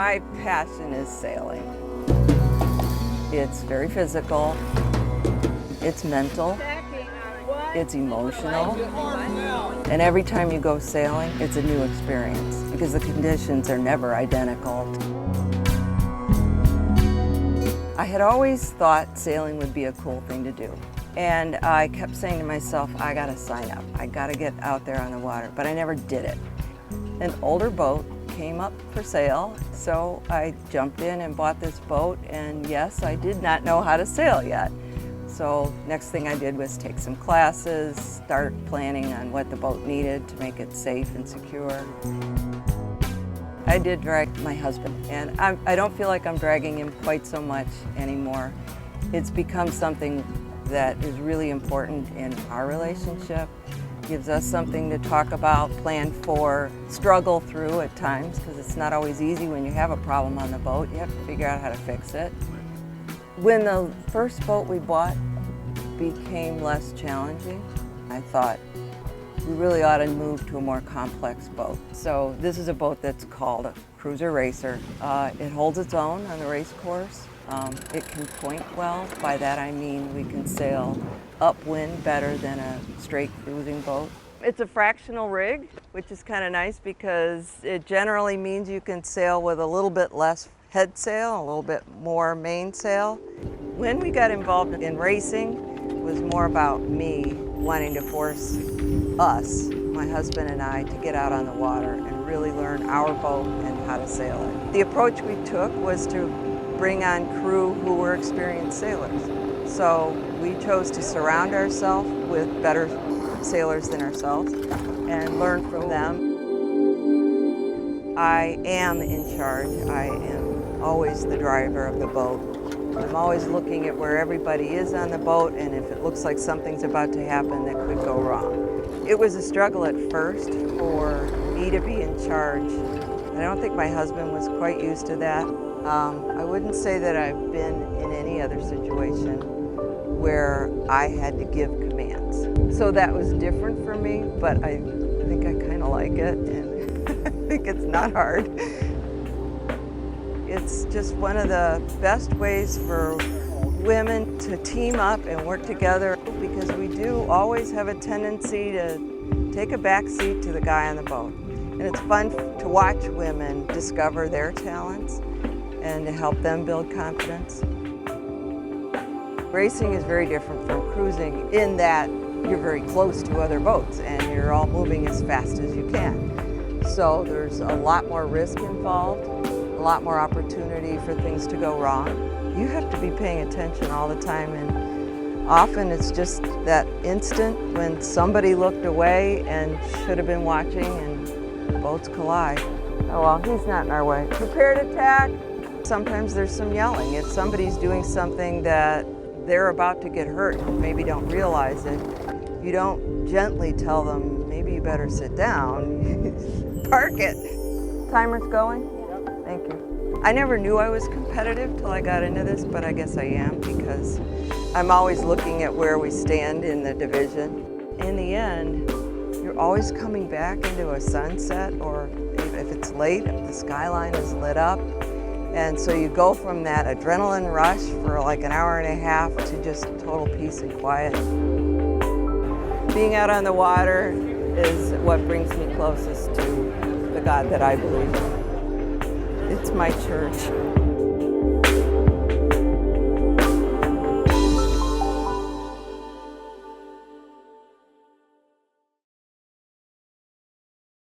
My passion is sailing. It's very physical, it's mental, it's emotional, and every time you go sailing, it's a new experience because the conditions are never identical. I had always thought sailing would be a cool thing to do. And I kept saying to myself, I gotta sign up. I gotta get out there on the water, but I never did it. An older boat came up for sale, so I jumped in and bought this boat, and yes, I did not know how to sail yet. So next thing I did was take some classes, start planning on what the boat needed to make it safe and secure. I did drag my husband, and I don't feel like I'm dragging him quite so much anymore. It's become something that is really important in our relationship. Gives us something to talk about, plan for, struggle through at times, because it's not always easy when you have a problem on the boat. You have to figure out how to fix it. When the first boat we bought became less challenging, I thought we really ought to move to a more complex boat. So this is a boat that's called a cruiser racer. It holds its own on the race course. It can point well. By that I mean we can sail upwind better than a straight cruising boat. It's a fractional rig, which is kind of nice because it generally means you can sail with a little bit less head sail, a little bit more mainsail. When we got involved in racing, it was more about me wanting to force us, my husband and I, to get out on the water and really learn our boat and how to sail it. The approach we took was to bring on crew who were experienced sailors. So we chose to surround ourselves with better sailors than ourselves and learn from them. I am in charge. I am always the driver of the boat. I'm always looking at where everybody is on the boat and if it looks like something's about to happen that could go wrong. It was a struggle at first for me to be in charge. I don't think my husband was quite used to that. I wouldn't say that I've been in any other situation where I had to give commands. So that was different for me, but I think I kind of like it, and I think it's not hard. It's just one of the best ways for women to team up and work together because we do always have a tendency to take a back seat to the guy on the boat. And it's fun to watch women discover their talents and to help them build confidence. Racing is very different from cruising in that you're very close to other boats and you're all moving as fast as you can. So there's a lot more risk involved, a lot more opportunity for things to go wrong. You have to be paying attention all the time, and often it's just that instant when somebody looked away and should have been watching and boats collide. Oh well, he's not in our way. Prepare to attack. Sometimes there's some yelling. If somebody's doing something that they're about to get hurt and maybe don't realize it, you don't gently tell them, maybe you better sit down. Park it. Timer's going? Yep. Thank you. I never knew I was competitive till I got into this, but I guess I am because I'm always looking at where we stand in the division. In the end, you're always coming back into a sunset, or if it's late, if the skyline is lit up. And so you go from that adrenaline rush for like an hour and a half to just total peace and quiet. Being out on the water is what brings me closest to the God that I believe in. It's my church.